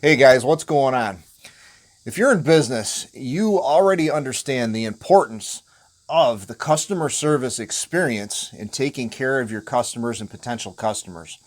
Hey guys, what's going on? If you're in business, you already understand the importance of the customer service experience in taking care of your customers and potential customers.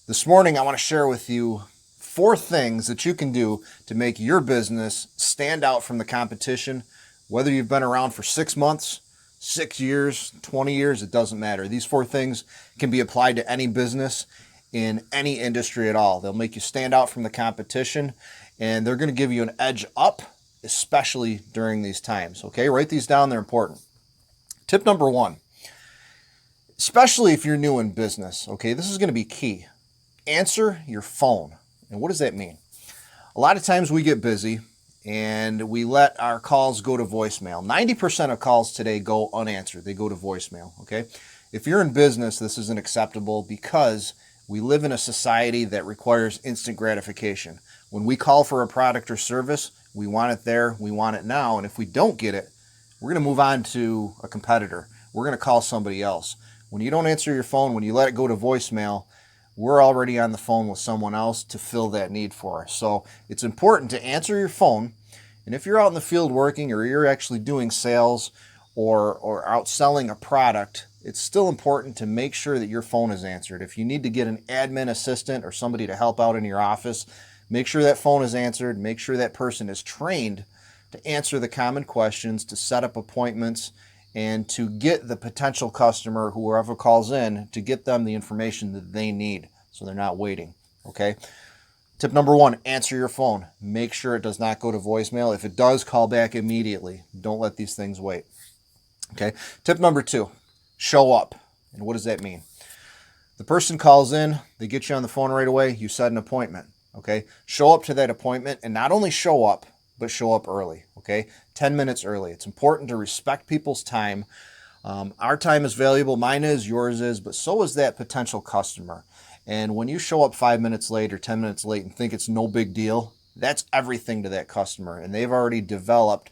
This morning, I want to share with you 4 things that you can do to make your business stand out from the competition. Whether you've been around for 6 months, 6 years, 20 years, it doesn't matter. These 4 things can be applied to any business in any industry at all. They'll make you stand out from the competition, and they're going to give you an edge up, especially during these times. Okay, write these down, they're important. Tip number 1, especially if you're new in business, okay, this is going to be key. Answer your phone. And what does that mean? A lot of times we get busy and we let our calls go to voicemail. 90% of calls today go unanswered. They go to voicemail, okay? If you're in business, this isn't acceptable because we live in a society that requires instant gratification. When we call for a product or service, we want it there, we want it now, and if we don't get it, we're going to move on to a competitor. We're going to call somebody else. When you don't answer your phone, when you let it go to voicemail, we're already on the phone with someone else to fill that need for us. So it's important to answer your phone, and if you're out in the field working or you're actually doing sales or out selling a product, it's still important to make sure that your phone is answered. If you need to get an admin assistant or somebody to help out in your office, make sure that phone is answered. Make sure that person is trained to answer the common questions, to set up appointments, and to get the potential customer, whoever calls in, to get them the information that they need so they're not waiting, okay? Tip number 1, answer your phone. Make sure it does not go to voicemail. If it does, call back immediately. Don't let these things wait, okay? Tip number 2, show up. And what does that mean? The person calls in, they get you on the phone right away, you set an appointment, okay? Show up to that appointment, and not only show up, but show up early, okay? 10 minutes early. It's important to respect people's time. Our time is valuable, mine is, yours is, but so is that potential customer. And when you show up 5 minutes late or 10 minutes late and think it's no big deal, that's everything to that customer. And they've already developed,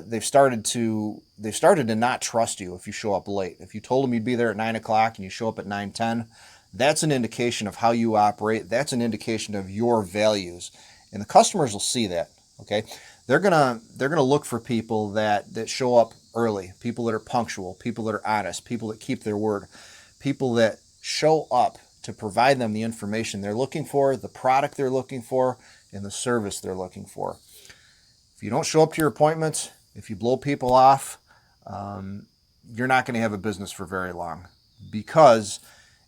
they've started to not trust you if you show up late. If you told them you'd be there at 9 o'clock and you show up at 9:10, that's an indication of how you operate. That's an indication of your values. And the customers will see that, okay? They're gonna look for people that show up early, people that are punctual, people that are honest, people that keep their word, people that show up to provide them the information they're looking for, the product they're looking for, and the service they're looking for. If you don't show up to your appointments, if you blow people off, you're not going to have a business for very long, because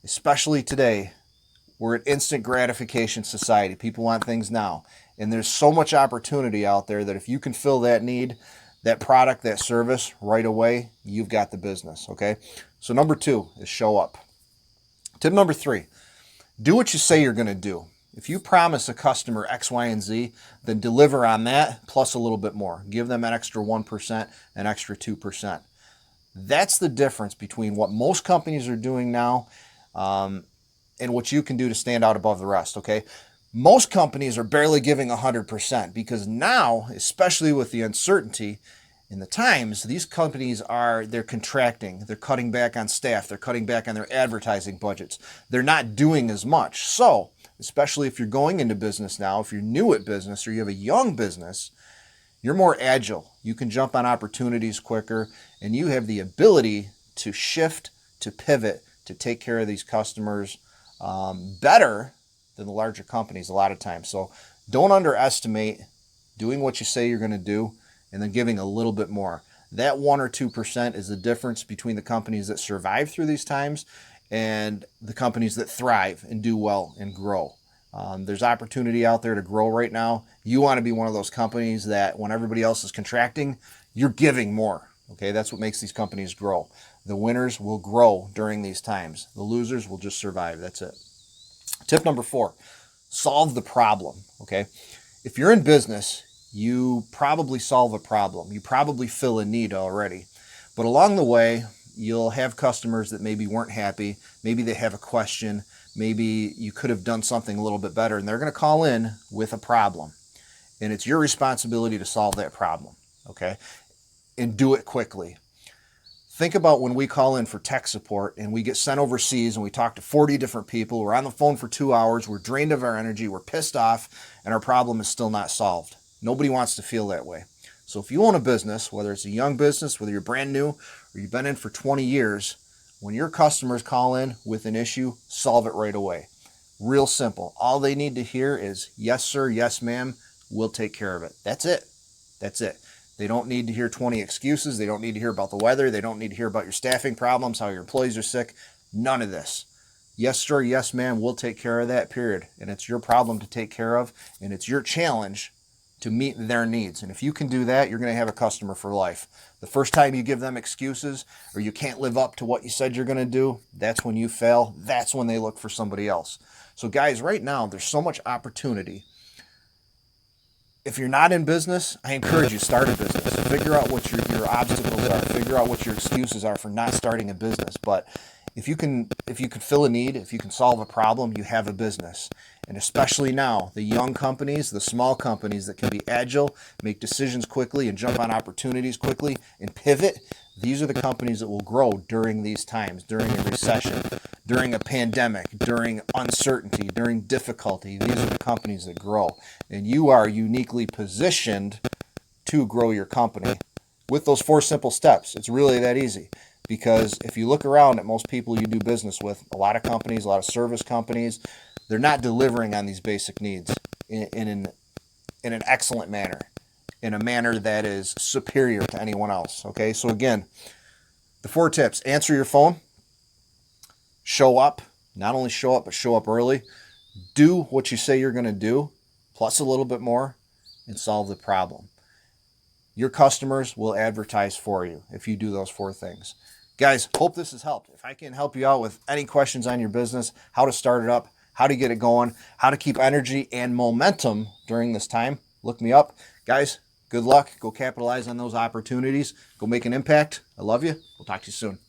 especially today, we're an instant gratification society. People want things now. And there's so much opportunity out there that if you can fill that need, that product, that service right away, you've got the business, okay? So number 2 is show up. Tip number 3, do what you say you're going to do. If you promise a customer X, Y, and Z, then deliver on that plus a little bit more. Give them an extra 1%, an extra 2%. That's the difference between what most companies are doing now and what you can do to stand out above the rest, okay? Most companies are barely giving 100% because now, especially with the uncertainty in the times, these companies they're contracting, they're cutting back on staff, they're cutting back on their advertising budgets. They're not doing as much. So, especially if you're going into business now, if you're new at business or you have a young business, you're more agile. You can jump on opportunities quicker, and you have the ability to shift, to pivot, to take care of these customers better than the larger companies a lot of times. So don't underestimate doing what you say you're going to do and then giving a little bit more. That 1 or 2% is the difference between the companies that survive through these times and the companies that thrive and do well and grow. There's opportunity out there to grow right now. You want to be one of those companies that when everybody else is contracting, you're giving more. Okay, that's what makes these companies grow. The winners will grow during these times. The losers will just survive. That's it. Tip number 4, solve the problem, okay? If you're in business, you probably solve a problem. You probably fill a need already. But along the way, you'll have customers that maybe weren't happy. Maybe they have a question. Maybe you could have done something a little bit better, and they're going to call in with a problem. And it's your responsibility to solve that problem, okay? And do it quickly. Think about when we call in for tech support and we get sent overseas and we talk to 40 different people. We're on the phone for 2 hours. We're drained of our energy. We're pissed off, and our problem is still not solved. Nobody wants to feel that way. So if you own a business, whether it's a young business, whether you're brand new, or you've been in for 20 years, when your customers call in with an issue, solve it right away. Real simple. All they need to hear is, yes, sir, yes, ma'am, we'll take care of it. That's it. That's it. They don't need to hear 20 excuses. They don't need to hear about the weather. They don't need to hear about your staffing problems, how your employees are sick. None of this. Yes, sir, yes, ma'am, we'll take care of that, period. And it's your problem to take care of, and it's your challenge to meet their needs. And if you can do that, you're going to have a customer for life. The first time you give them excuses or you can't live up to what you said you're going to do, that's when you fail. That's when they look for somebody else. So guys, right now, there's so much opportunity. If you're not in business, I encourage you to start a business. Figure out what your obstacles are. Figure out what your excuses are for not starting a business. But if you can fill a need, if you can solve a problem, you have a business. And especially now, the young companies, the small companies that can be agile, make decisions quickly and jump on opportunities quickly and pivot, these are the companies that will grow during these times, during a recession, during a pandemic, during uncertainty, during difficulty. These are the companies that grow. And you are uniquely positioned to grow your company with those 4 simple steps. It's really that easy. Because if you look around at most people you do business with, a lot of companies, a lot of service companies, they're not delivering on these basic needs in an excellent manner, in a manner that is superior to anyone else. Okay, so again, the 4 tips: answer your phone, show up, not only show up, but show up early, do what you say you're going to do, plus a little bit more, and solve the problem. Your customers will advertise for you if you do those 4 things. Guys, hope this has helped. If I can help you out with any questions on your business, how to start it up, how to get it going, how to keep energy and momentum during this time, look me up. Guys, good luck. Go capitalize on those opportunities. Go make an impact. I love you. We'll talk to you soon.